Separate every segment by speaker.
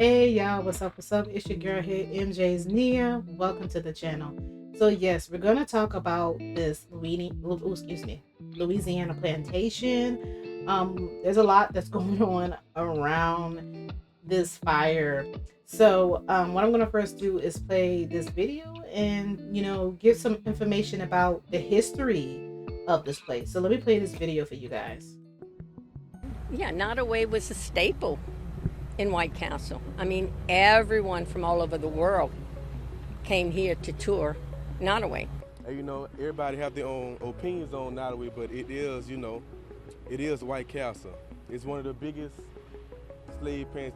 Speaker 1: Hey y'all, what's up? What's up? It's your girl here, MJ's Nia. Welcome to the channel. So yes, we're gonna talk about this Louisiana plantation. There's a lot that's going on around this fire. So what I'm gonna first do is play this video and give some information about the history of this place. So let me play this video for you guys.
Speaker 2: Yeah, Nottoway was a staple in White Castle. I mean, everyone from all over the world came here to tour Nottoway.
Speaker 3: Everybody have their own opinions on Nottoway, but it is White Castle. It's one of the biggest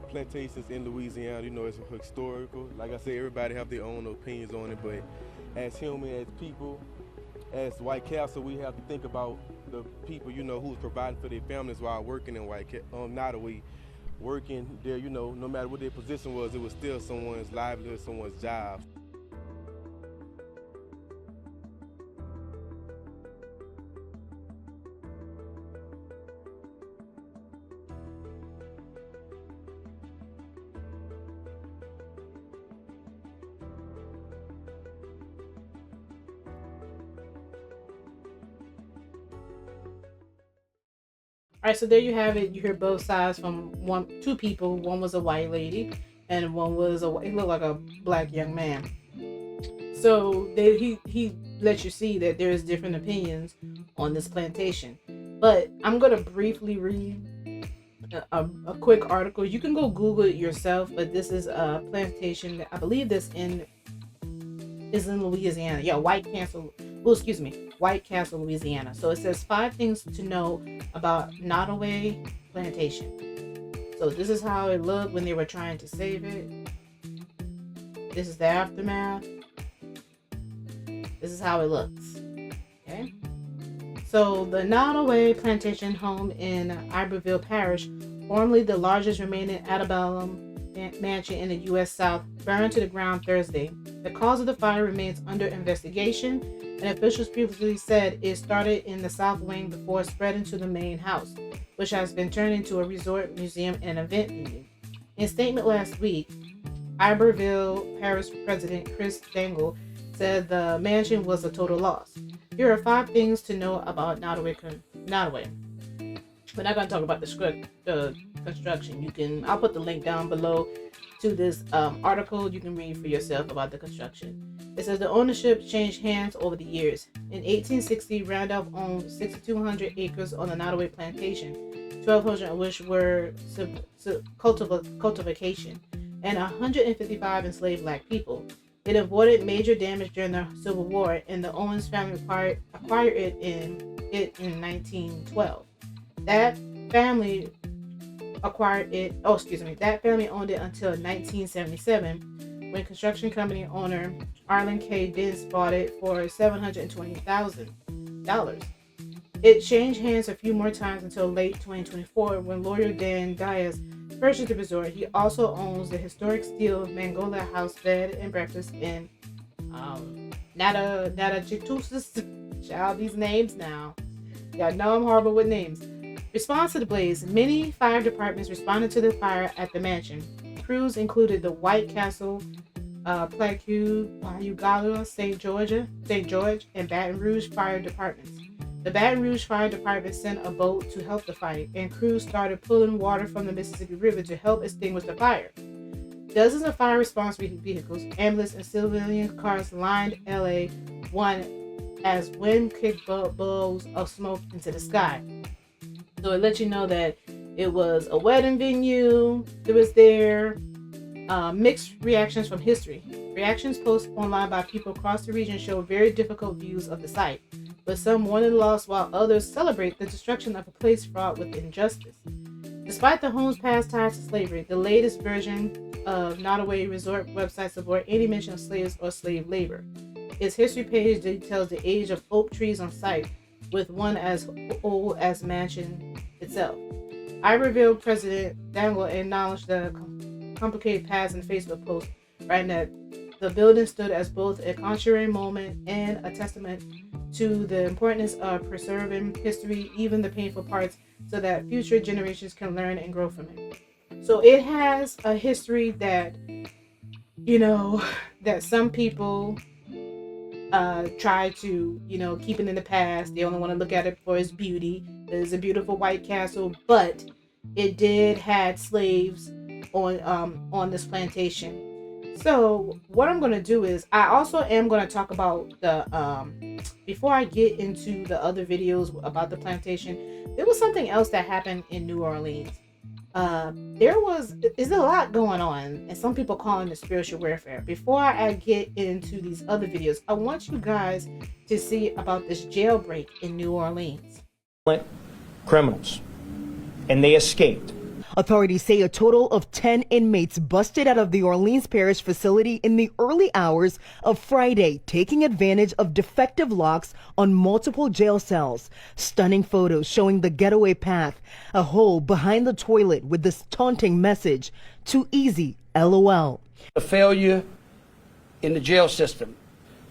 Speaker 3: plantations in Louisiana. It's historical. Like I said, everybody have their own opinions on it, but as humans, as people, as White Castle, we have to think about the people, who's providing for their families while working in Nottoway, working there, no matter what their position was, it was still someone's livelihood, someone's job.
Speaker 1: All right, so there you have it. You hear both sides from two people. One was a white lady, and one was he looked like a black young man. So he lets you see that there's different opinions on this plantation. But I'm gonna briefly read a quick article. You can go Google it yourself. But this is a plantation that I believe this in is in Louisiana. Yeah, White Castle. Well, excuse me, White Castle, Louisiana. So it says 5 things to know about Nottoway Plantation. So this is how it looked when they were trying to save it. This is the aftermath. This is how it looks. Okay. So the Nottoway Plantation home in Iberville Parish, formerly the largest remaining antebellum mansion in the U.S. South, burned to the ground Thursday. The cause of the fire remains under investigation, and officials previously said it started in the south wing before spreading to the main house, which has been turned into a resort, museum, and event venue. In a statement last week, Iberville Parish President Chris Dangle said the mansion was a total loss. Here are 5 things to know about Nottoway. We're not going to talk about the construction. I'll put the link down below to this article. You can read for yourself about the construction. It says the ownership changed hands over the years. In 1860, Randolph owned 6,200 acres on the Nottoway plantation, 1,200 of which were cultivation, and 155 enslaved black people. It avoided major damage during the Civil War, and the Owens family acquired it in 1912. That family acquired it. Oh, excuse me. That family owned it until 1977, when construction company owner Arlen K. Dents bought it for $720,000. It changed hands a few more times until late 2024, when lawyer Dan Diaz purchased the resort. He also owns the historic steel Mangola House bed and breakfast in Natachitoches. Child, these names now. Y'all know I'm horrible with names. Response to the blaze. Many fire departments responded to the fire at the mansion. Crews included the White Castle, Payugala, St. George, and Baton Rouge fire departments. The Baton Rouge Fire Department sent a boat to help the fight, and crews started pulling water from the Mississippi River to help extinguish the fire. Dozens of fire response vehicles, ambulances, and civilian cars lined LA 1 as wind kicked bubbles of smoke into the sky. So it lets you know that it was a wedding venue that was there. Mixed reactions from history. Reactions posted online by people across the region show very difficult views of the site, but some mourn the loss while others celebrate the destruction of a place fraught with injustice. Despite the home's past ties to slavery, the latest version of Nottoway Resort website avoids any mention of slaves or slave labor. Its history page details the age of oak trees on site, with one as old as mansion itself. Iberville President Dangle acknowledged the complicated past in Facebook post, writing that the building stood as both a Conjuring moment and a testament to the importance of preserving history, even the painful parts, so that future generations can learn and grow from it. So it has a history that, that some people try to, keep it in the past. They only want to look at it for its beauty. It is a beautiful white castle, but it did had slaves on this plantation. So what I'm gonna do is I also am gonna talk about the before I get into the other videos about the plantation. There was something else that happened in New Orleans. There's a lot going on, and some people calling it spiritual warfare. Before I get into these other videos, I want you guys to see about this jailbreak in New Orleans.
Speaker 4: Criminals, and they escaped.
Speaker 5: Authorities say a total of 10 inmates busted out of the Orleans Parish facility in the early hours of Friday, taking advantage of defective locks on multiple jail cells. Stunning photos showing the getaway path, a hole behind the toilet with this taunting message, "Too easy, LOL."
Speaker 6: The failure in the jail system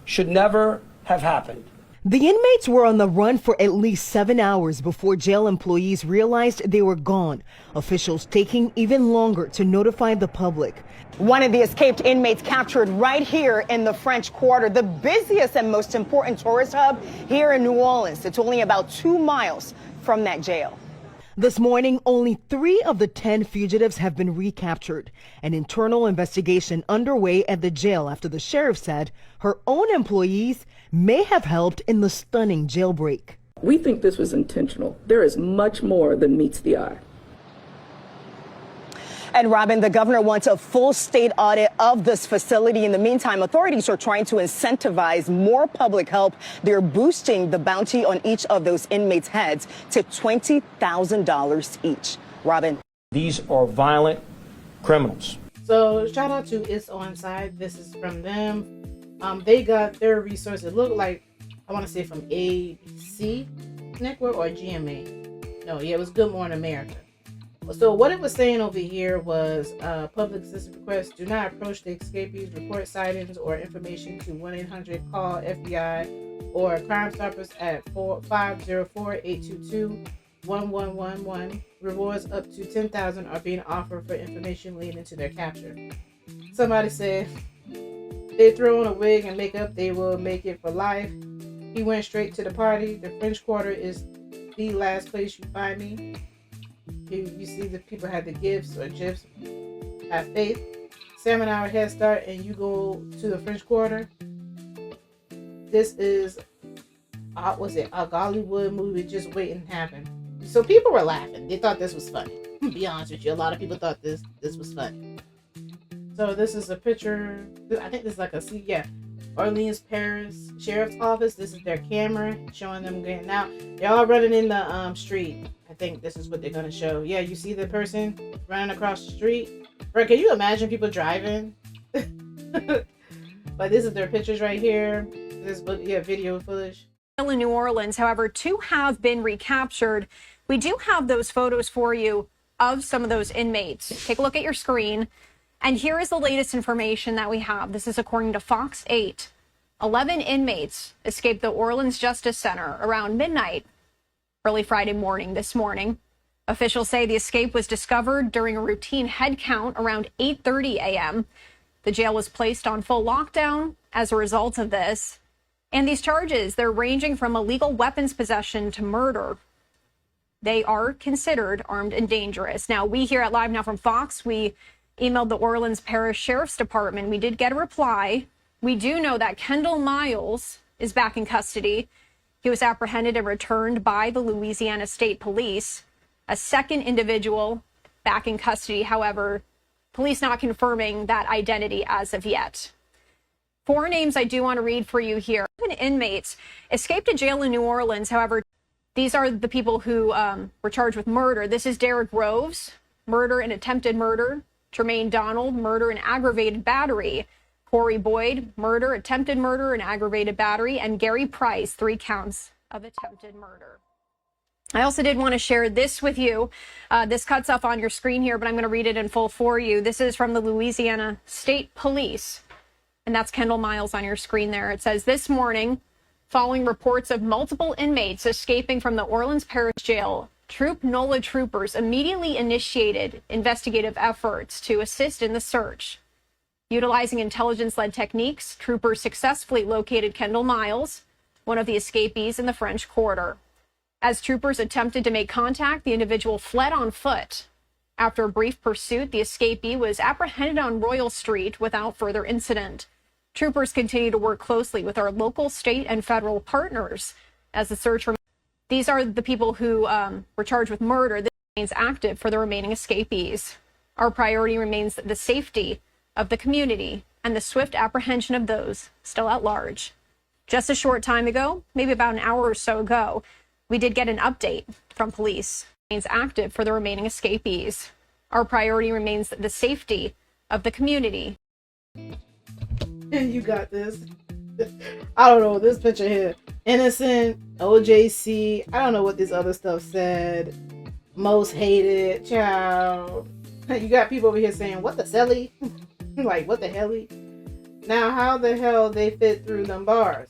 Speaker 6: should never have happened.
Speaker 5: The inmates were on the run for at least 7 hours before jail employees realized they were gone, officials taking even longer to notify the public.
Speaker 7: One of the escaped inmates captured right here in the French Quarter, the busiest and most important tourist hub here in New Orleans. It's only about 2 miles from that jail.
Speaker 5: This morning, only 3 of the 10 fugitives have been recaptured. An internal investigation underway at the jail after the sheriff said her own employees may have helped in the stunning jailbreak.
Speaker 8: We think this was intentional. There is much more than meets the eye.
Speaker 7: And Robin, the governor wants a full state audit of this facility. In the meantime, authorities are trying to incentivize more public help. They're boosting the bounty on each of those inmates' heads to $20,000 each. Robin.
Speaker 4: These are violent criminals.
Speaker 1: So shout out to It's On Side. This is from them. They got their resources. It looked like, I want to say from ABC Network or GMA. No, yeah, it was Good Morning America. So what it was saying over here was public assistance requests. Do not approach the escapees. Report sightings or information to 1-800-CALL FBI or Crime Stoppers at 504-822-1111. Rewards up to $10,000 are being offered for information leading to their capture. Somebody said, they throw on a wig and makeup, they will make it for life. He went straight to the party. The French Quarter is the last place you find me. You see the people had the gifts or gifs. Have faith. 7 hour head start and you go to the French Quarter. This is, was it a Gollywood movie just waiting to happen. So people were laughing. They thought this was funny. To be honest with you, a lot of people thought this was funny. So this is a picture. I think this is like Orleans Parish Sheriff's Office. This is their camera showing them getting out. They're all running in the street. I think this is what they're gonna show. Yeah, you see the person running across the street. Bro, can you imagine people driving? But this is their pictures right here. This video footage.
Speaker 9: In New Orleans, however, 2 have been recaptured. We do have those photos for you of some of those inmates. Take a look at your screen. And here is the latest information that we have. This is according to Fox 8. 11 inmates escaped the Orleans Justice Center around midnight early Friday morning this morning. Officials say the escape was discovered during a routine head count around 8:30 a.m. The jail was placed on full lockdown as a result of this. And these charges, they're ranging from illegal weapons possession to murder. They are considered armed and dangerous. Now, we here at Live Now from Fox, we emailed the Orleans Parish Sheriff's Department. We did get a reply. We do know that Kendall Miles is back in custody. He was apprehended and returned by the Louisiana State Police. A second individual back in custody, however, police not confirming that identity as of yet. 4 names I do want to read for you here. 7 inmates escaped a jail in New Orleans. However, these are the people who were charged with murder. This is Derek Groves, murder and attempted murder. Tremaine Donald, murder and aggravated battery. Corey Boyd, murder, attempted murder, and aggravated battery. And Gary Price, 3 counts of attempted murder. I also did want to share this with you. This cuts off on your screen here, but I'm going to read it in full for you. This is from the Louisiana State Police, and that's Kendall Miles on your screen there. It says, this morning, following reports of multiple inmates escaping from the Orleans Parish Jail, Troop NOLA troopers immediately initiated investigative efforts to assist in the search. Utilizing intelligence-led techniques, troopers successfully located Kendall Miles, one of the escapees in the French Quarter. As troopers attempted to make contact, the individual fled on foot. After a brief pursuit, the escapee was apprehended on Royal Street without further incident. Troopers continue to work closely with our local, state, and federal partners as the search remains. These are the people who were charged with murder. This remains active for the remaining escapees. Our priority remains the safety of the community and the swift apprehension of those still at large. Just a short time ago, maybe about an hour or so ago, we did get an update from police. Remains active for the remaining escapees. Our priority remains the safety of the community.
Speaker 1: You got this. I don't know this picture here. Innocent, OJC. I don't know what this other stuff said. Most hated, child. You got people over here saying, "What the celly?" Like, what the helly? Now, how the hell they fit through them bars?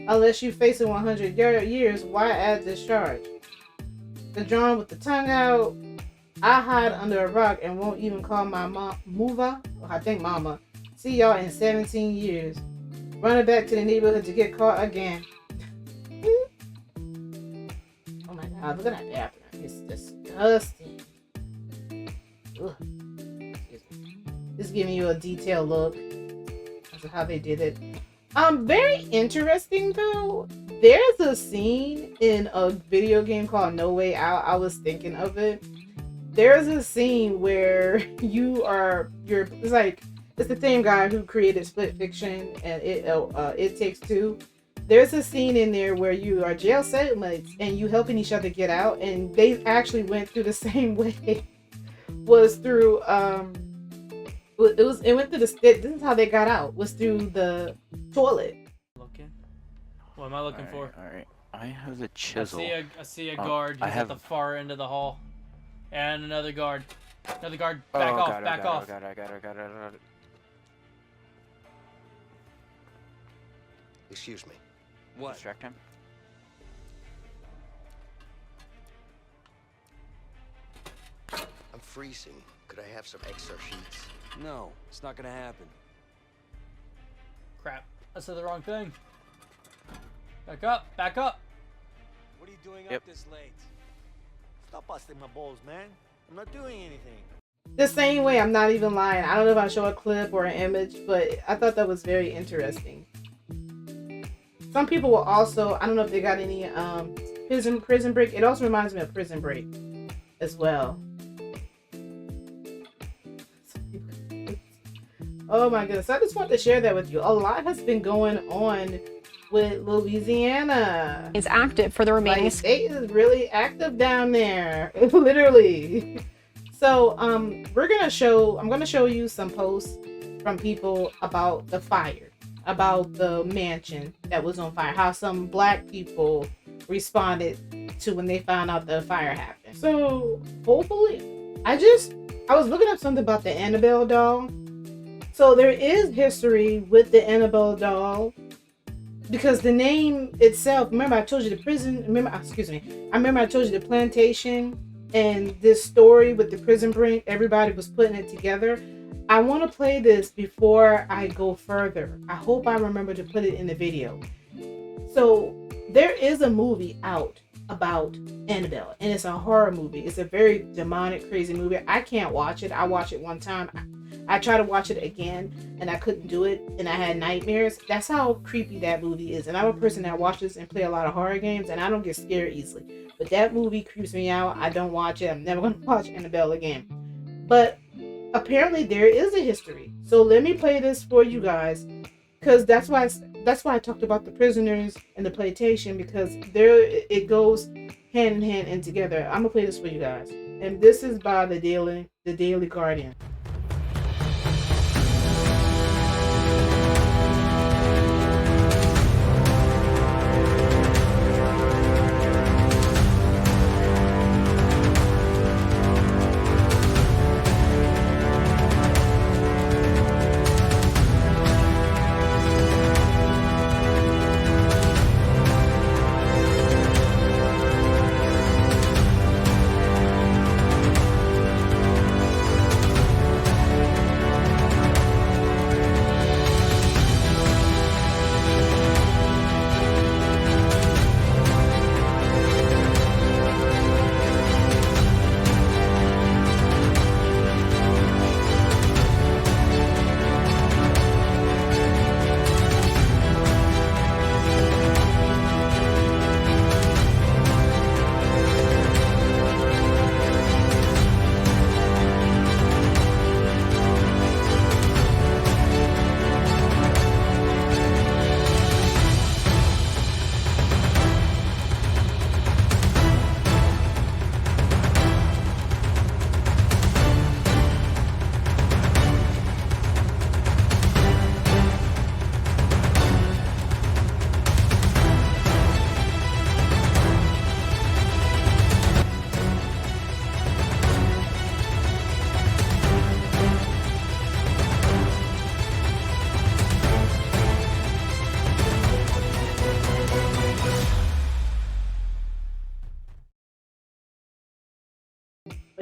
Speaker 1: Unless you facing 100 years, why add this charge? The drawing with the tongue out. I hide under a rock and won't even call my mom Mova. I think mama. See y'all in 17 years. Running back to the neighborhood to get caught again. Oh my god, look at that bathroom. It's disgusting. Ugh. Just giving you a detailed look as how they did it. Very interesting though. There's a scene in a video game called No Way Out. I was thinking of it. There's a scene where it's like, it's the same guy who created Split Fiction and It Takes Two. There's a scene in there where you are jail cellmates and you helping each other get out, and they actually went through the same way. Was through it went through the stick. This is how they got out. Was through the toilet.
Speaker 10: Looking. What am I looking for?
Speaker 11: All right. I have the chisel.
Speaker 10: I see a guard. He's at the far end of the hall, and another guard. Another guard. Back off. Back off.
Speaker 11: I got it.
Speaker 12: Excuse me.
Speaker 11: What? Distract him.
Speaker 12: I'm freezing. Could I have some extra sheets?
Speaker 13: No, it's not gonna happen.
Speaker 10: Crap. I said the wrong thing. Back up. Back up.
Speaker 13: What are you doing up this late? Stop busting my balls, man. I'm not doing anything.
Speaker 1: The same way, I'm not even lying. I don't know if I show a clip or an image, but I thought that was very interesting. Some people will also, I don't know if they got any prison break. It also reminds me of Prison Break as well. Oh my goodness. I just want to share that with you. A lot has been going on with Louisiana.
Speaker 9: It's active for the remaining.
Speaker 1: Like, state is really active down there. Literally. So I'm gonna show you some posts from people about the fire, about the mansion that was on fire, how some black people responded to when they found out the fire happened. So hopefully, I was looking up something about the Annabelle doll. So there is history with the Annabelle doll, because the name itself, remember I told you I remember I told you the Plantation and this story with the prison break, everybody was putting it together. I want to play this before I go further. I hope I remember to put it in the video. So there is a movie out about Annabelle, and it's a horror movie. It's a very demonic, crazy movie. I can't watch it. I watched it one time. I tried to watch it again and I couldn't do it, and I had nightmares. That's how creepy that movie is. And I'm a person that watches and play a lot of horror games, and I don't get scared easily. But that movie creeps me out. I don't watch it. I'm never going to watch Annabelle again. But apparently there is a history. So let me play this for you guys, because that's why I talked about the prisoners and the plantation, because it goes hand in hand and together. I'm gonna play this for you guys, and this is by the Daily Guardian.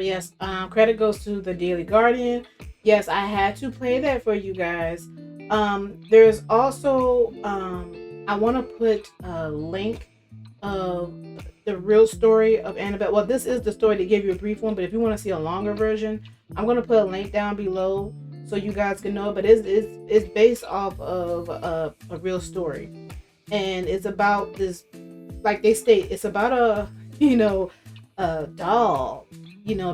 Speaker 1: But yes, credit goes to the Daily Guardian. Yes, I had to play that for you guys. There's also I want to put a link of the real story of Annabelle. Well, this is the story to give you a brief one, but if you want to see a longer version, I'm gonna put a link down below so you guys can know. But it's based off of a real story, and it's about this, like they state, it's about a a doll,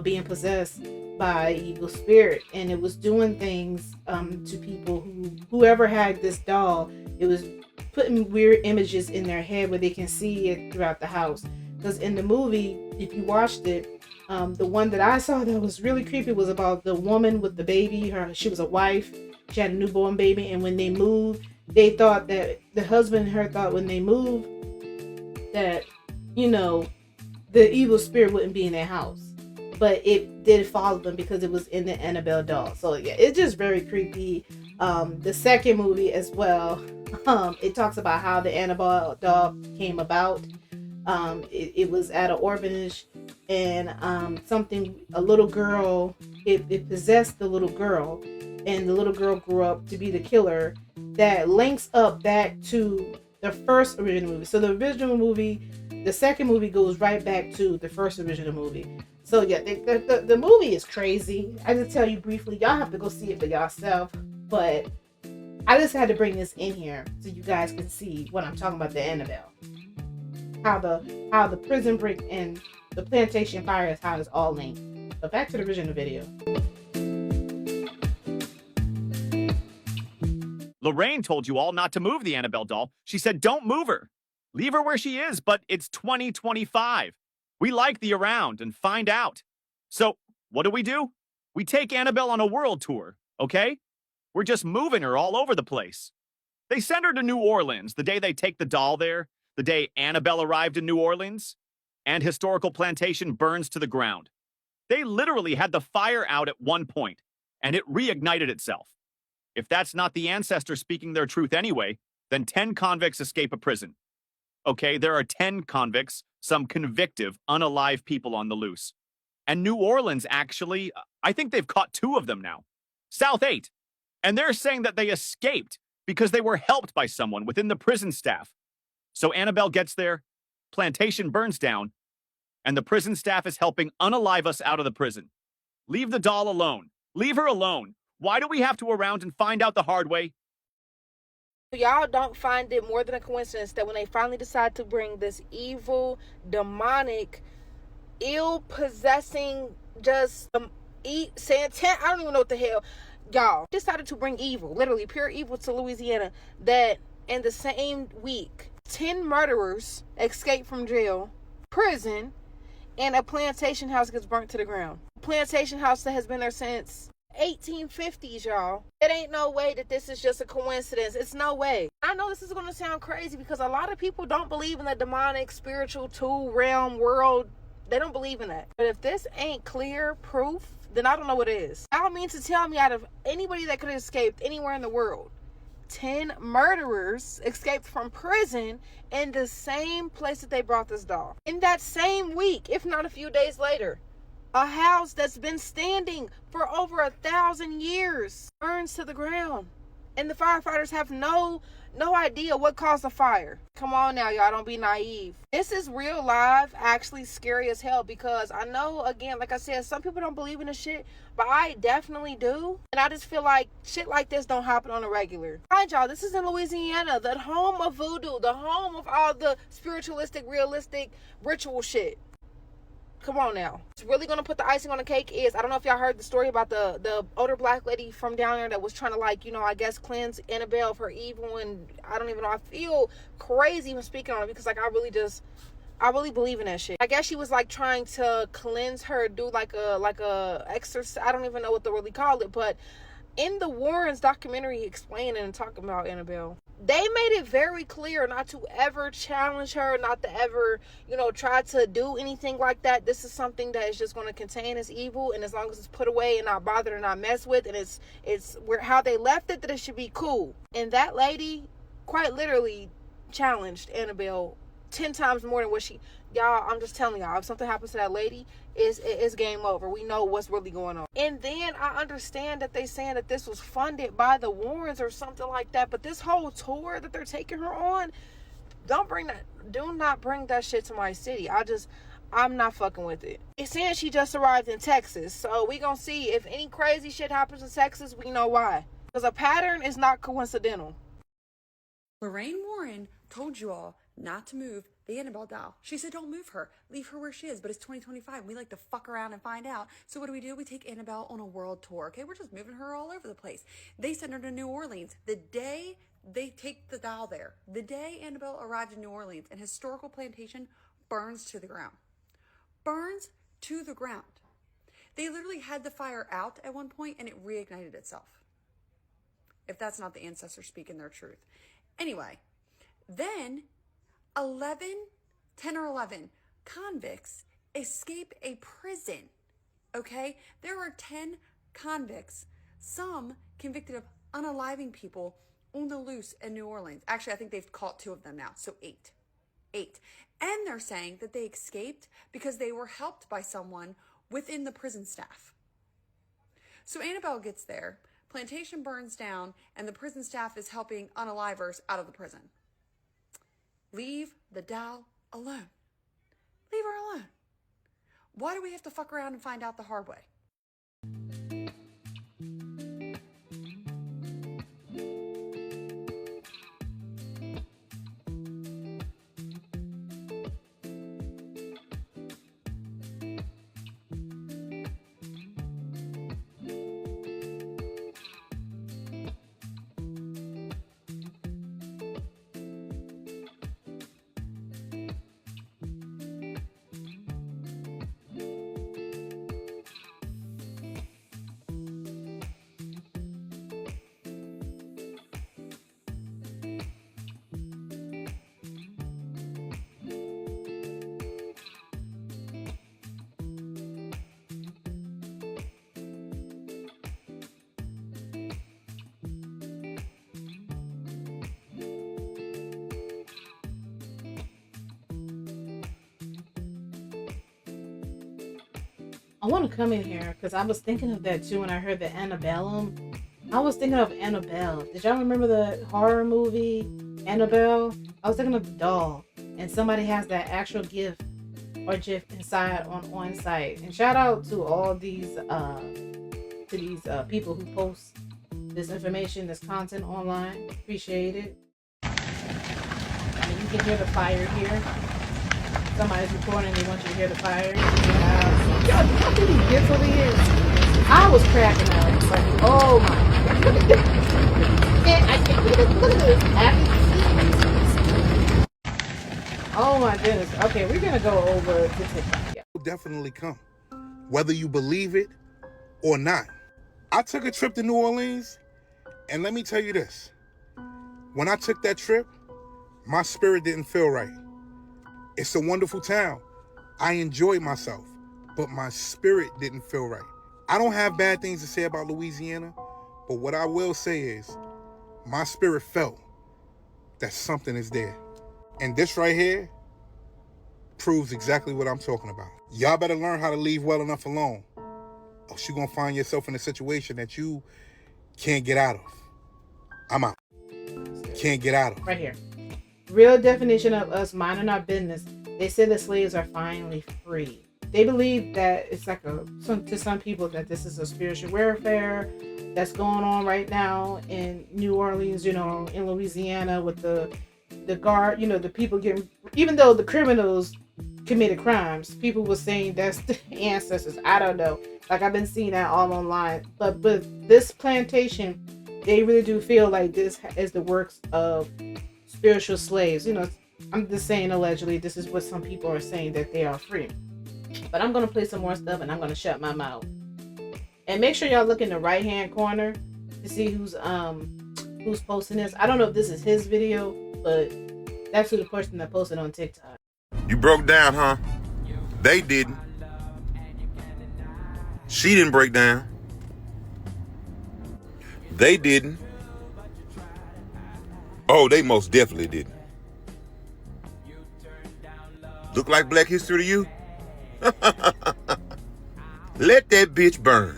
Speaker 1: being possessed by evil spirit, and it was doing things to people whoever had this doll. It was putting weird images in their head where they can see it throughout the house. Because in the movie, if you watched it, the one that I saw that was really creepy was about the woman with the baby. She was a wife. She had a newborn baby, and when they moved, they thought that the husband and her thought when they moved that the evil spirit wouldn't be in their house, but it did follow them because it was in the Annabelle doll. So yeah, it's just very creepy. The second movie as well, it talks about how the Annabelle doll came about. It was at an orphanage, and a little girl, it possessed the little girl, and the little girl grew up to be the killer. That links up back to the first original movie. So the original movie, the second movie goes right back to the first original movie. So yeah, the movie is crazy. I just tell you briefly, y'all have to go see it for yourself. But I just had to bring this in here so you guys can see what I'm talking about, the Annabelle. How the prison break and the plantation fire is how it's all linked. But back to the original video.
Speaker 14: Lorraine told you all not to move the Annabelle doll. She said don't move her. Leave her where she is, but it's 2025. We like the around and find out. So what do? We take Annabelle on a world tour, okay? We're just moving her all over the place. They send her to New Orleans the day they take the doll there, the day Annabelle arrived in New Orleans, and historical Plantation burns to the ground. They literally had the fire out at one point, and it reignited itself. If that's not the ancestors speaking their truth anyway, then 10 convicts escape a prison. Okay, there are 10 convicts, some convictive, unalive people on the loose. And New Orleans, actually, I think they've caught 2 of them now. South 8. And they're saying that they escaped because they were helped by someone within the prison staff. So Annabelle gets there, Plantation burns down, and the prison staff is helping unalive us out of the prison. Leave the doll alone. Leave her alone. Why do we have to around and find out the hard way?
Speaker 15: Y'all don't find it more than a coincidence that when they finally decide to bring this evil, demonic, ill-possessing, just Santana, I don't even know what the hell, y'all decided to bring evil, literally pure evil to Louisiana, that in the same week, 10 murderers escape from jail, prison, and a plantation house gets burnt to the ground. A plantation house that has been there since 1850s, y'all. It ain't no way that this is just a coincidence. It's no way. I know this is going to sound crazy because a lot of people don't believe in the demonic, spiritual, two-realm world. They don't believe in that. But if this ain't clear proof, then I don't know what is. Y'all mean to tell me out of anybody that could have escaped anywhere in the world, 10 murderers escaped from prison in the same place that they brought this doll. In that same week, if not a few days later, a house that's been standing for over 1,000 years burns to the ground. And the firefighters have no idea what caused the fire. Come on now, y'all, don't be naive. This is real life, actually scary as hell, because I know, again, like I said, some people don't believe in this shit, but I definitely do. And I just feel like shit like this don't happen on a regular. Mind y'all, this is in Louisiana, the home of voodoo, the home of all the spiritualistic, realistic, ritual shit. Come on now. It's really going to put the icing on the cake is, I don't know if y'all heard the story about the older black lady from down there that was trying to, like, I guess cleanse Annabelle of her evil, and I don't even know. I feel crazy when speaking on it because, like, I really believe in that shit. I guess she was, like, trying to cleanse her, do like a exorcise. I don't even know what to really call it, but in the Warrens documentary explaining and talking about Annabelle, they made it very clear not to ever challenge her, not to ever, try to do anything like that. This is something that is just going to contain as evil, and as long as it's put away and not bothered and not messed with, and it's where how they left it, that it should be cool. And that lady quite literally challenged Annabelle 10 times more than what she, y'all, I'm just telling y'all, if something happens to that lady, it's game over. We know what's really going on. And then I understand that they saying that this was funded by the Warrens or something like that, but this whole tour that they're taking her on, do not bring that shit to my city. I'm not fucking with it. It's saying she just arrived in Texas, so we gonna see if any crazy shit happens in Texas, we know why. Because a pattern is not coincidental.
Speaker 16: Lorraine Warren told you all not to move the Annabelle doll. She said don't move her. Leave her where she is. But it's 2025. We like to fuck around and find out. So what do? We take Annabelle on a world tour. Okay, we're just moving her all over the place. They send her to New Orleans. The day they take the doll there, the day Annabelle arrived in New Orleans, an historical plantation burns to the ground. Burns to the ground. They literally had the fire out at one point and it reignited itself. If that's not the ancestors speaking their truth. Anyway, then 10 or 11 convicts escape a prison, okay? There are 10 convicts, some convicted of unaliving people on the loose in New Orleans. Actually, I think they've caught 2 of them now, so 8. And they're saying that they escaped because they were helped by someone within the prison staff. So Annabelle gets there, Plantation burns down, and the prison staff is helping unalivers out of the prison. Leave the doll alone. Leave her alone. Why do we have to fuck around and find out the hard way?
Speaker 1: I want to come in here because I was thinking of that too when I heard the Annabellum. I was thinking of Annabelle. Did y'all remember the horror movie Annabelle? I was thinking of the doll, and somebody has that actual GIF inside on site. And shout out to all these people who post this information, this content online. Appreciate it. I mean, you can hear the fire here. Somebody's recording, they want you to hear the fire. Y'all see these gifts over here? I was cracking out. It's like, oh my God. Look at this. Look at this. Oh my goodness. Okay, we're going to go over to TikTok. Yeah.
Speaker 17: Will definitely come, whether you believe it or not. I took a trip to New Orleans, and let me tell you this. When I took that trip, my spirit didn't feel right. It's a wonderful town. I enjoyed myself, but my spirit didn't feel right. I don't have bad things to say about Louisiana, but what I will say is my spirit felt that something is there. And this right here proves exactly what I'm talking about. Y'all better learn how to leave well enough alone, or you're gonna find yourself in a situation that you can't get out of. I'm out. Can't get out of.
Speaker 1: Right here. Real definition of us minding our business. They say the slaves are finally free. They believe that it's like to some people that this is a spiritual warfare that's going on right now in New Orleans, in Louisiana with the guard, the people getting, even though the criminals committed crimes, people were saying that's the ancestors. I don't know. Like I've been seeing that all online. But this plantation, they really do feel like this is the works of spiritual slaves. I'm just saying allegedly this is what some people are saying, that they are free. But I'm gonna play some more stuff and I'm gonna shut my mouth. And make sure y'all look in the right hand corner to see who's posting this. I don't know if this is his video, but that's who the person that posted on TikTok.
Speaker 18: You broke down, huh? They didn't. She didn't break down. They didn't. Oh, they most definitely didn't. Look like Black History to you? Let that bitch burn.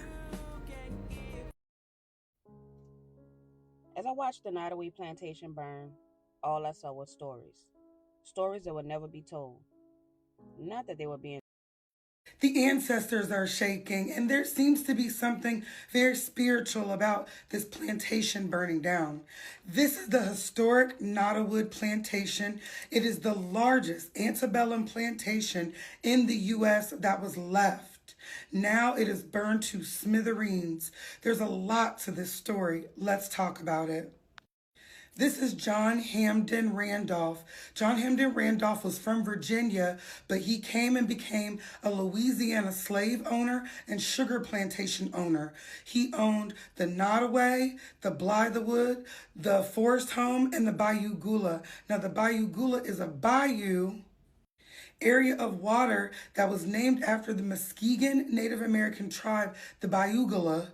Speaker 19: As I watched the Nottoway plantation burn, all I saw was stories. Stories that would never be told. Not that they were being.
Speaker 20: The ancestors are shaking, and there seems to be something very spiritual about this plantation burning down. This is the historic Nottoway plantation. It is the largest antebellum plantation in the U.S. that was left. Now it is burned to smithereens. There's a lot to this story. Let's talk about it. This is John Hamden Randolph. John Hamden Randolph was from Virginia, but he came and became a Louisiana slave owner and sugar plantation owner. He owned the Nottoway, the Blythewood, the Forest Home, and the Bayou Gula. Now, the Bayou Gula is a bayou area of water that was named after the Muskegon Native American tribe, the Bayou Gula.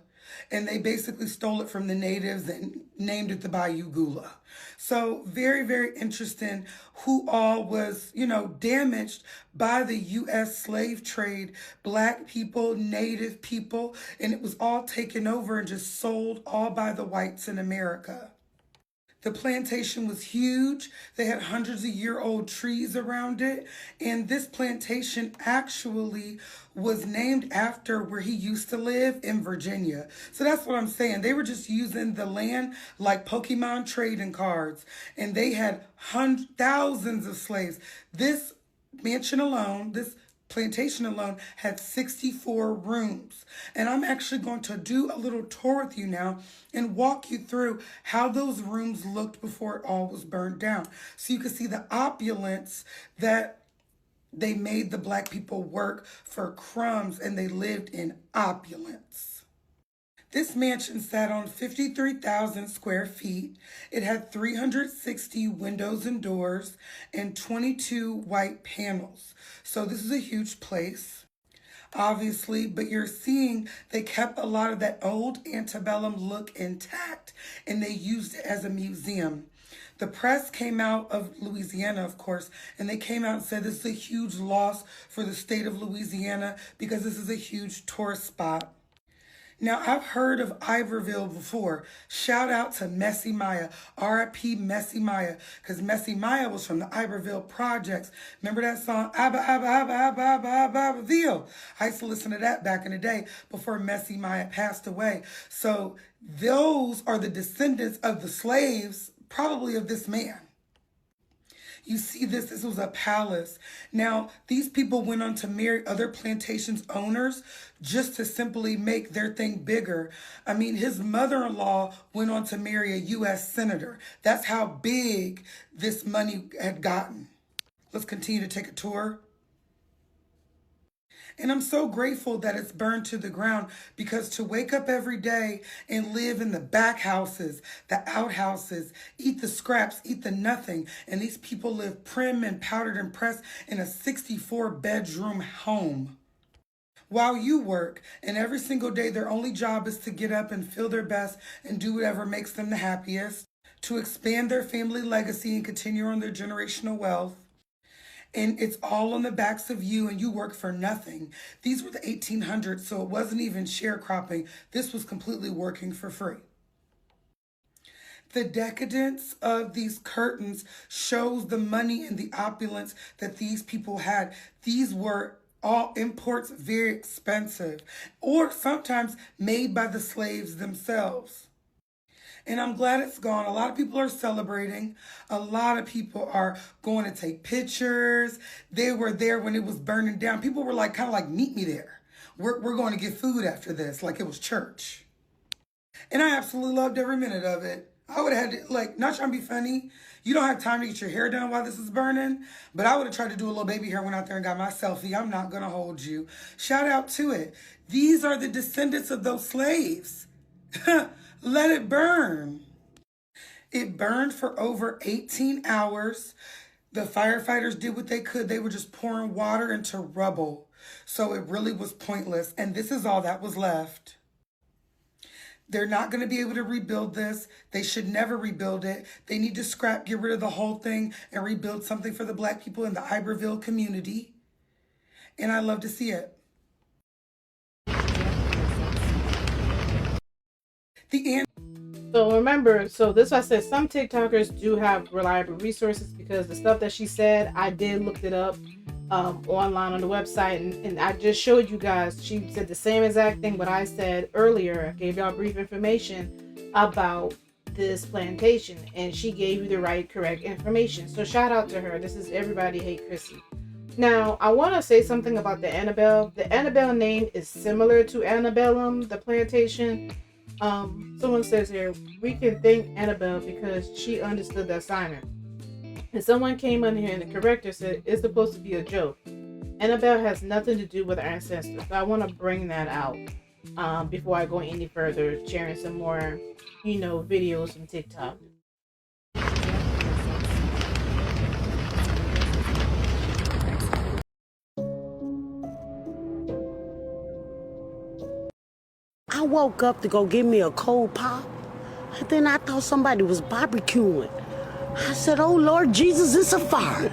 Speaker 20: And they basically stole it from the natives and named it the Bayou Gula. So very, very interesting who all was, damaged by the U.S. slave trade, Black people, Native people, and it was all taken over and just sold all by the whites in America. The plantation was huge. They had hundreds of year-old trees around it. And this plantation actually was named after where he used to live in Virginia. So that's what I'm saying. They were just using the land like Pokemon trading cards. And they had thousands of slaves. This mansion alone, this plantation alone had 64 rooms. And I'm actually going to do a little tour with you now and walk you through how those rooms looked before it all was burned down. So you can see the opulence that they made the Black people work for crumbs, and they lived in opulence. This mansion sat on 53,000 square feet. It had 360 windows and doors and 22 white panels. So this is a huge place, obviously, but you're seeing they kept a lot of that old antebellum look intact, and they used it as a museum. The press came out of Louisiana, of course, and they came out and said this is a huge loss for the state of Louisiana because this is a huge tourist spot. Now, I've heard of Iberville before. Shout out to Messy Maya, R.I.P. Messy Maya, because Messy Maya was from the Iberville Projects. Remember that song, Iberville? I used to listen to that back in the day before Messy Maya passed away. So those are the descendants of the slaves, probably of this man. You see this was a palace. Now, these people went on to marry other plantations owners just to simply make their thing bigger. I mean, his mother-in-law went on to marry a U.S. senator. That's how big this money had gotten. Let's continue to take a tour. And I'm so grateful that it's burned to the ground, because to wake up every day and live in the back houses, the outhouses, eat the scraps, eat the nothing, and these people live prim and powdered and pressed in a 64-bedroom home while you work, and every single day their only job is to get up and feel their best and do whatever makes them the happiest, to expand their family legacy and continue on their generational wealth. And it's all on the backs of you, and you work for nothing. These were the 1800s, so it wasn't even sharecropping. This was completely working for free. The decadence of these curtains shows the money and the opulence that these people had. These were all imports, very expensive, or sometimes made by the slaves themselves. And I'm glad it's gone. A lot of people are celebrating. A lot of people are going to take pictures. They were there when it was burning down. People were like, kind of like, meet me there. We're going to get food after this, like it was church. And I absolutely loved every minute of it. I would have had to, not trying to be funny. You don't have time to get your hair done while this is burning. But I would have tried to do a little baby hair, went out there and got my selfie. I'm not going to hold you. Shout out to it. These are the descendants of those slaves. Let it burn. It burned for over 18 hours. The firefighters did what they could. They were just pouring water into rubble. So it really was pointless. And this is all that was left. They're not going to be able to rebuild this. They should never rebuild it. They need to scrap, get rid of the whole thing, and rebuild something for the Black people in the Iberville community. And I love to see it.
Speaker 1: So remember, so this is why I said some TikTokers do have reliable resources, because the stuff that she said, I did look it up online on the website, and I just showed you guys. She said the same exact thing what I said earlier. I gave y'all brief information about this plantation, and she gave you the right, correct information. So shout out to her. This is Everybody Hate Chrissy. Now, I want to say something about the Annabelle. The Annabelle name is similar to Annabellum, the plantation. Someone says here, we can thank Annabelle because she understood the assignment. And someone came on here and the corrector said it's supposed to be a joke. Annabelle has nothing to do with our ancestors. So I want to bring that out before I go any further, sharing some more, videos from TikTok.
Speaker 21: I woke up to go get me a cold pop, and then I thought somebody was barbecuing. I said, oh Lord Jesus, it's a fire.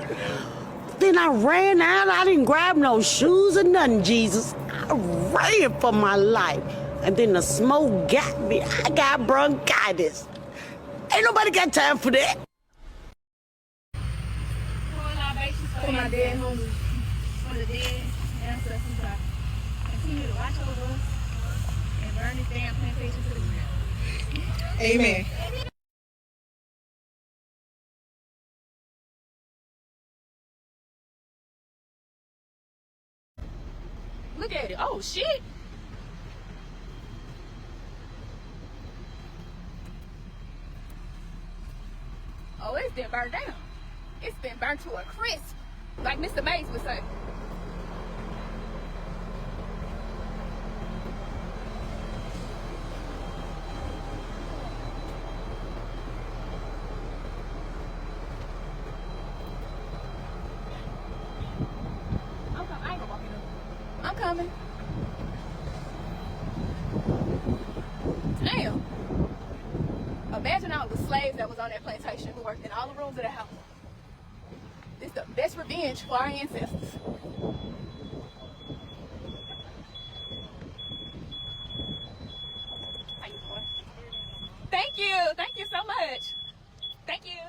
Speaker 21: Then I ran out. I didn't grab no shoes or nothing, Jesus. I ran for my life. And then the smoke got me. I got bronchitis. Ain't nobody got time for that.
Speaker 22: For my dead homies, for the dead ancestors, continue to watch over us and burn this damn plantation to the ground.
Speaker 20: Amen.
Speaker 22: Look at it. Oh, shit. Oh, it's been burnt down. It's been burnt to a crisp, like Mr. Mays would say. I'm coming. Damn. Imagine all the slaves that was on that plantation who worked in all the rooms of the house. This is the best revenge for our ancestors. How you doing? Thank you. Thank you so much. Thank you.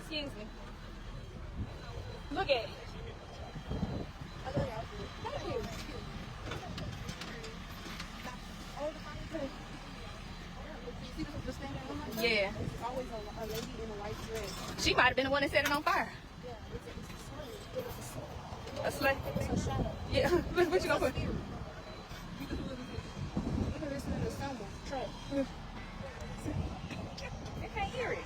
Speaker 22: Excuse me. Look at it. Thank you. Yeah. Always a lady in a white dress. She might have been the one that set it on fire. A slave. Yeah. What you gonna put? You can listen to the stumble track. They can't hear it.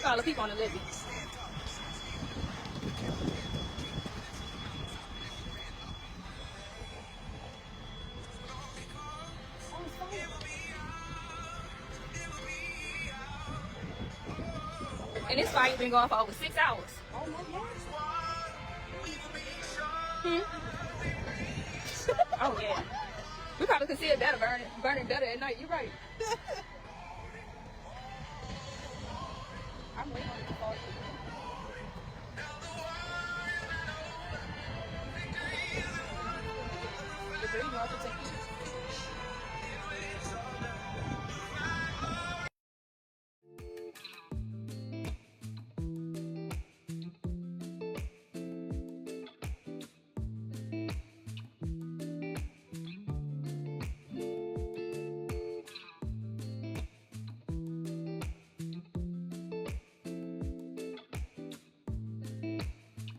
Speaker 22: All the people on the levee. And this fight been going for over 6 hours. Oh yeah. We probably could see it better, burning better at night. You're right. I'm waiting on it to fall.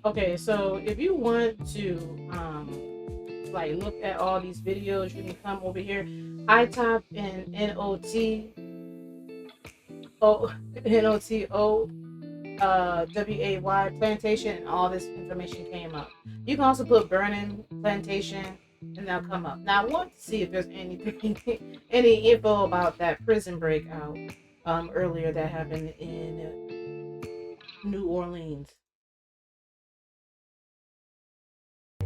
Speaker 1: Okay, so if you want to like look at all these videos, you can come over here. I type in NOTOWAY plantation, and all this information came up. You can also put burning plantation and they'll come up. Now I want to see if there's anything any info about that prison breakout earlier that happened in New Orleans.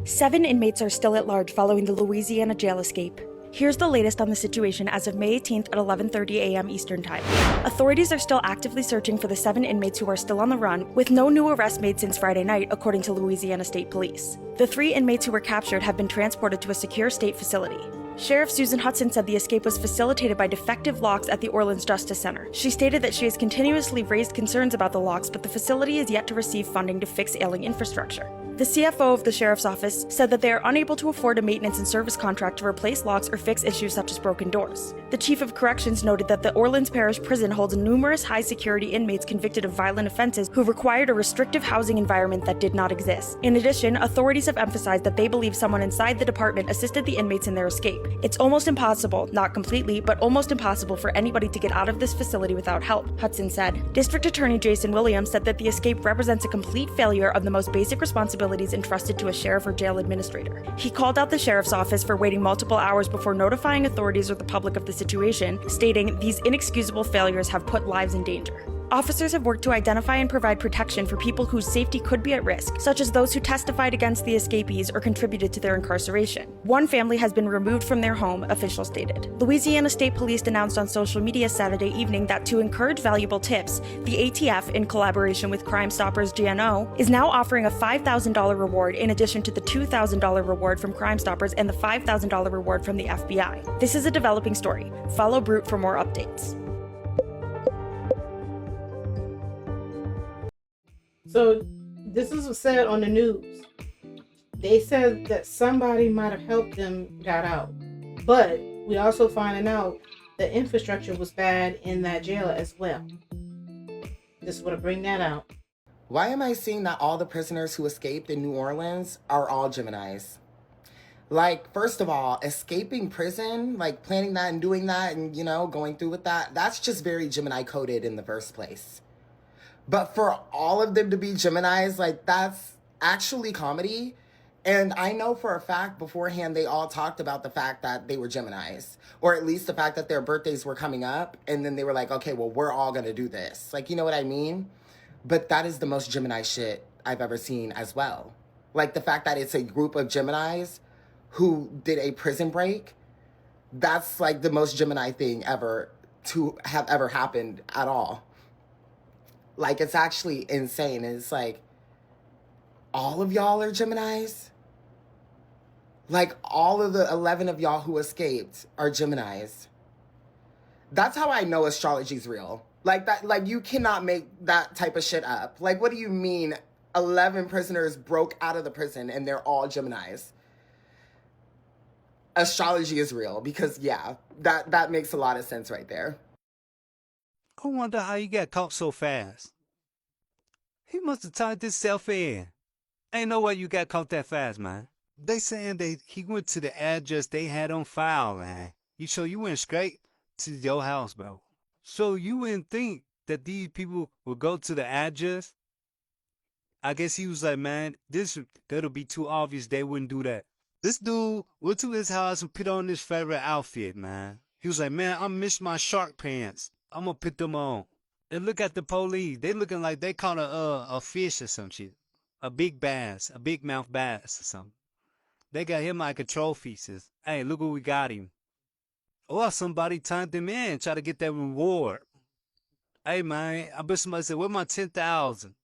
Speaker 2: 7 inmates are still at large following the Louisiana jail escape. Here's the latest on the situation as of May 18th at 11:30 a.m. Eastern Time. Authorities are still actively searching for the 7 inmates who are still on the run, with no new arrests made since Friday night, according to Louisiana State Police. The 3 inmates who were captured have been transported to a secure state facility. Sheriff Susan Hudson said the escape was facilitated by defective locks at the Orelans Justice Center. She stated that she has continuously raised concerns about the locks, but the facility is yet to receive funding to fix ailing infrastructure. The CFO of the Sheriff's Office said that they are unable to afford a maintenance and service contract to replace locks or fix issues such as broken doors. The Chief of Corrections noted that the Orleans Parish Prison holds numerous high-security inmates convicted of violent offenses who required a restrictive housing environment that did not exist. In addition, authorities have emphasized that they believe someone inside the department assisted the inmates in their escape. It's almost impossible, not completely, but almost impossible for anybody to get out of this facility without help, Hudson said. District Attorney Jason Williams said that the escape represents a complete failure of the most basic responsibilities entrusted to a sheriff or jail administrator. He called out the sheriff's office for waiting multiple hours before notifying authorities or the public of the situation, stating, "These inexcusable failures have put lives in danger." Officers have worked to identify and provide protection for people whose safety could be at risk, such as those who testified against the escapees or contributed to their incarceration. One family has been removed from their home, officials stated. Louisiana State Police announced on social media Saturday evening that to encourage valuable tips, the ATF, in collaboration with Crime Stoppers GNO, is now offering a $5,000 reward in addition to the $2,000 reward from Crime Stoppers and the $5,000 reward from the FBI. This is a developing story. Follow Brute for more updates.
Speaker 1: So this is said on the news. They said that somebody might have helped them got out. But we also finding out the infrastructure was bad in that jail as well. Just want to bring that out.
Speaker 3: Why am I seeing that all the prisoners who escaped in New Orleans are all Geminis? Like, first of all, escaping prison, like planning that and doing that and, going through with that, that's just very Gemini coded in the first place. But for all of them to be Geminis, like, that's actually comedy. And I know for a fact beforehand, they all talked about the fact that they were Geminis, or at least the fact that their birthdays were coming up. And then they were like, okay, well, we're all going to do this. Like, you know what I mean? But that is the most Gemini shit I've ever seen as well. Like, the fact that it's a group of Geminis who did a prison break, that's like the most Gemini thing ever to have ever happened at all. Like, it's actually insane. And it's like, all of y'all are Geminis? Like, all of the 11 of y'all who escaped are Geminis. That's how I know astrology's real. Like, that, like, you cannot make that type of shit up. Like, what do you mean 11 prisoners broke out of the prison and they're all Geminis? Astrology is real because, yeah, that makes a lot of sense right there.
Speaker 23: I wonder how you got caught so fast. He must have tied himself in. Ain't no way you got caught that fast, man. They saying he went to the address they had on file, man. So you went straight to your house, bro. So you wouldn't think that these people would go to the address? I guess he was like, man, that'll be too obvious they wouldn't do that. This dude went to his house and put on his favorite outfit, man. He was like, man, I missed my shark pants. I'm gonna put them on. And look at the police. They looking like they caught a fish or some shit. A big mouth bass or something. They got him like a trophy. Says, hey, look what we got him. Or somebody turned him in, try to get that reward. Hey, man, I bet somebody said, where my 10,000?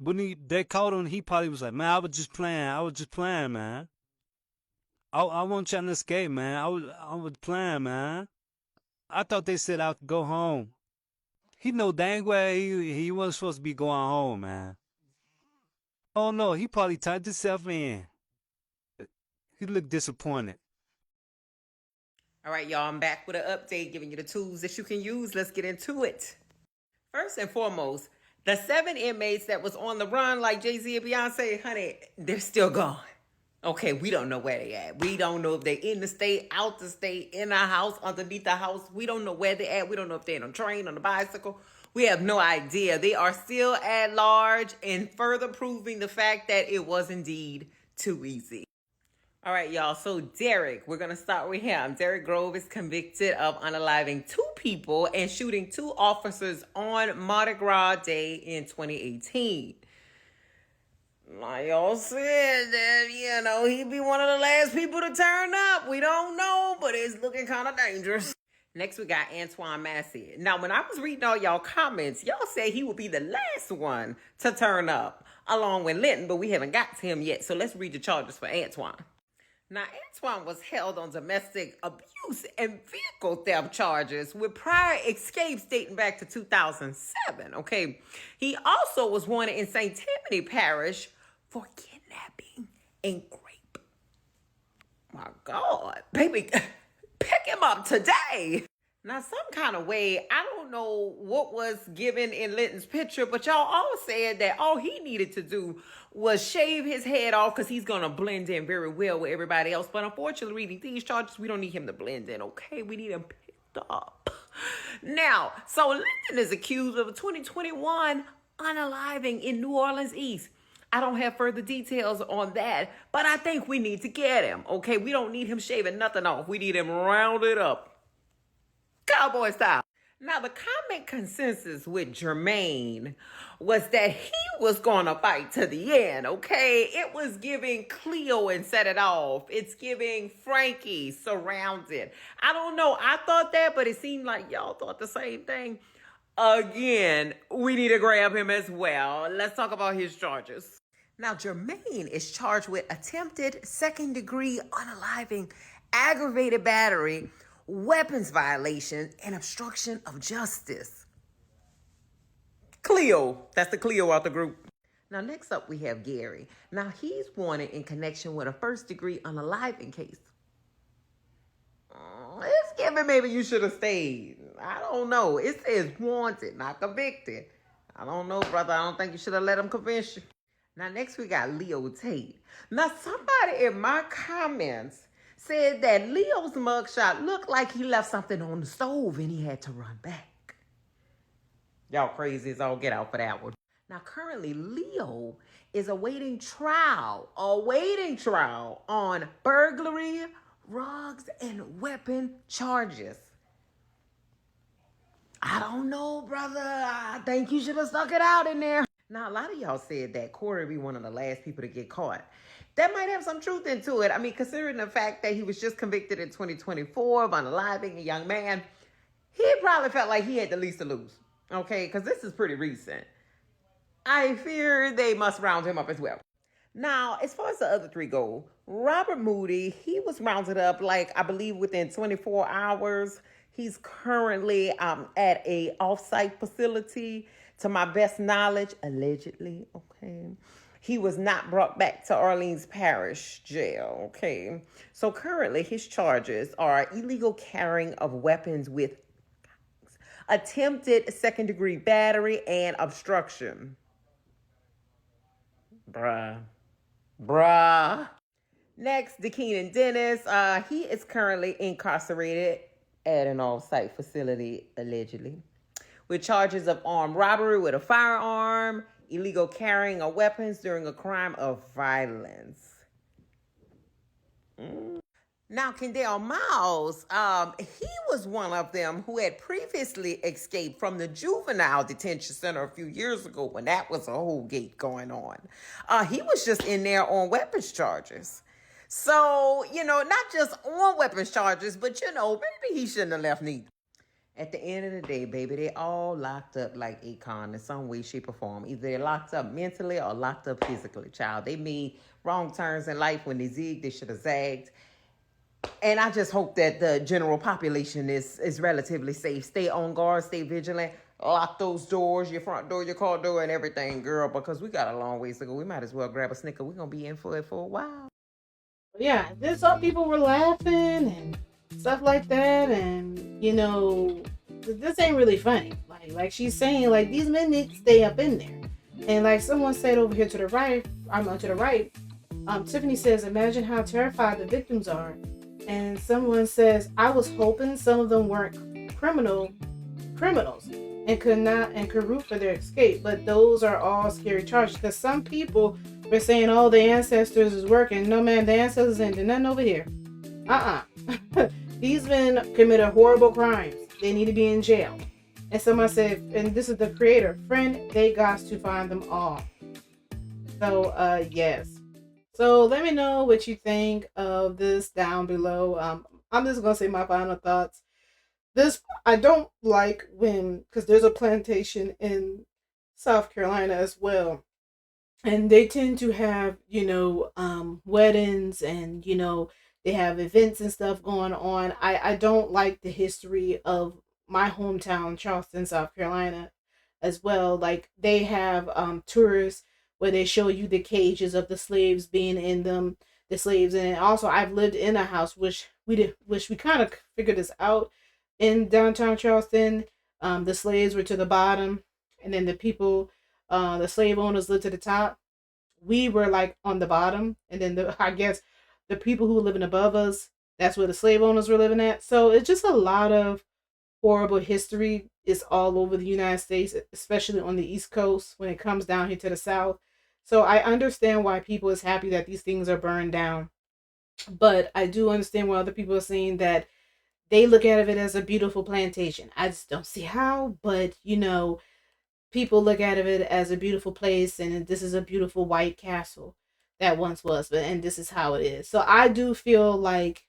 Speaker 23: When they called him, he probably was like, man, I was just playing, man. I wasn't trying to escape, man. I was playing, man. I thought they said I could go home. He know dang well he wasn't supposed to be going home, man. Oh, no, he probably typed himself in. He looked disappointed.
Speaker 5: All right, y'all, I'm back with an update, giving you the tools that you can use. Let's get into it. First and foremost, the 7 inmates that was on the run like Jay-Z and Beyonce, honey, they're still gone. Okay, we don't know where they at. We don't know if they're in the state, out the state, in the house, underneath the house. We don't know where they're at. We don't know if they're on a train, on a bicycle. We have no idea. They are still at large and further proving the fact that it was indeed too easy. All right, y'all. So Derek, we're going to start with him. Derek Grove is convicted of unaliving 2 people and shooting 2 officers on Mardi Gras Day in 2018. Now, y'all said that, he'd be one of the last people to turn up. We don't know, but it's looking kind of dangerous. Next, we got Antoine Massey. Now, when I was reading all y'all comments, y'all said he would be the last one to turn up, along with Linton, but we haven't got to him yet. So let's read the charges for Antoine. Now, Antoine was held on domestic abuse and vehicle theft charges with prior escapes dating back to 2007, okay? He also was wanted in St. Tammany Parish for kidnapping and rape. My God, baby, pick him up today. Now, some kind of way, I don't know what was given in Linton's picture, but y'all all said that all he needed to do was shave his head off because he's going to blend in very well with everybody else. But unfortunately, reading these charges, we don't need him to blend in, okay? We need him picked up. Now, so Linton is accused of a 2021 unaliving in New Orleans East. I don't have further details on that, but I think we need to get him, okay? We don't need him shaving nothing off. We need him rounded up. Cowboy style. Now, the common consensus with Jermaine was that he was going to fight to the end, okay? It was giving Cleo and set it off. It's giving Frankie surrounded. I don't know. I thought that, but it seemed like y'all thought the same thing. Again, we need to grab him as well. Let's talk about his charges. Now, Jermaine is charged with attempted second-degree unaliving, aggravated battery, weapons violation, and obstruction of justice. Cleo. That's the Cleo out the group. Now, next up, we have Gary. Now, he's wanted in connection with a first-degree unaliving case. It's giving maybe you should have stayed. I don't know. It says wanted, not convicted. I don't know, brother. I don't think you should have let him convince you. Now, next, we got Leo Tate. Now, somebody in my comments said that Leo's mugshot looked like he left something on the stove and he had to run back. Y'all crazy as all get out for that one. Now, currently, Leo is awaiting trial on burglary, drugs, and weapon charges. I don't know, brother. I think you should have stuck it out in there. Now, a lot of y'all said that Corey be one of the last people to get caught. That might have some truth into it. I mean, considering the fact that he was just convicted in 2024 of unaliving a young man, he probably felt like he had the least to lose, okay? Because this is pretty recent. I fear they must round him up as well. Now, as far as the other 3 go, Robert Moody, he was rounded up, I believe, within 24 hours. He's currently at a off-site facility, to my best knowledge, allegedly, okay? He was not brought back to Orleans Parish Jail, okay? So currently, his charges are illegal carrying of weapons with attempted second-degree battery and obstruction. Bruh. Next, DeKeenan Dennis. He is currently incarcerated at an off-site facility, allegedly, with charges of armed robbery with a firearm, illegal carrying of weapons during a crime of violence. Now, Kendall Miles, he was one of them who had previously escaped from the juvenile detention center a few years ago when that was a whole gate going on. He was just in there on weapons charges. So, not just on weapons charges, but, maybe he shouldn't have left neither. At the end of the day, baby, they all locked up like Akon in some way, shape, or form. Either they're locked up mentally or locked up physically, child. They made wrong turns in life. When they zigged, they should have zagged. And I just hope that the general population is relatively safe. Stay on guard, stay vigilant, lock those doors, your front door, your car door, and everything, girl, because we got a long ways to go. We might as well grab a Snicker. We're going to be in for it for a while.
Speaker 1: Yeah, then some people were laughing and stuff like that, and this ain't really funny. Like she's saying, like, these men need to stay up in there. And like someone said over here to the right, Tiffany says, imagine how terrified the victims are. And someone says, I was hoping some of them weren't criminals and could root for their escape. But those are all scary charges, because some people were saying, oh, the ancestors is working. No, man, the ancestors ain't doing nothing over here. These men committed horrible crimes. They need to be in jail. And someone said, and this is the creator, friend, they got to find them all. So, yes. So let me know what you think of this down below. I'm just going to say my final thoughts. This, I don't like because there's a plantation in South Carolina as well. And they tend to have, weddings and, they have events and stuff going on. I don't like the history of my hometown, Charleston, South Carolina, as well. Like, they have tours where they show you the cages of the slaves being in them, the slaves. And also, I've lived in a house, which we kind of figured this out in downtown Charleston. The slaves were to the bottom, and then the people, the slave owners lived to the top. We were like on the bottom, and then I guess the people who were living above us, that's where the slave owners were living at. So it's just a lot of horrible history. It's all over the United States, especially on the East Coast when it comes down here to the South. So I understand why people is happy that these things are burned down. But I do understand why other people are saying that they look at it as a beautiful plantation. I just don't see how, but people look at it as a beautiful place, and this is a beautiful white castle that once was, and this is how it is. So I do feel like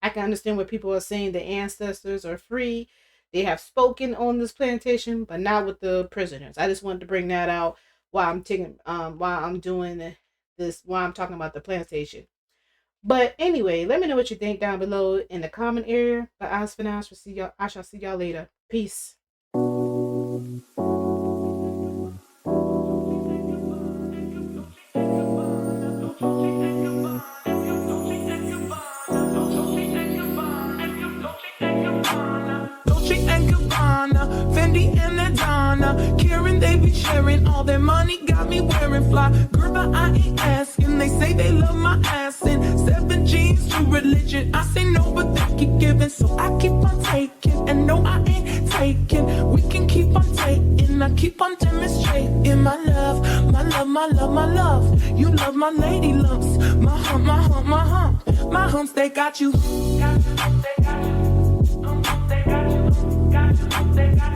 Speaker 1: I can understand what people are saying. The ancestors are free. They have spoken on this plantation, but not with the prisoners. I just wanted to bring that out while I'm doing this, while I'm talking about the plantation. But anyway, let me know what you think down below in the comment area. But as for now, I shall see y'all later. Peace.
Speaker 6: Fendi and Adana, Karen, they be sharing all their money, got me wearing fly. Girl, but I ain't asking. They say they love my ass and 7 G's to religion. I say no, but they keep giving, so I keep on taking. And no, I ain't taking. We can keep on taking. I keep on demonstrating my love, my love, my love, my love. You love my lady lumps, my hump, my hump, my hump. My humps, they got you. Got you, they got you. They got you, got you, they got you.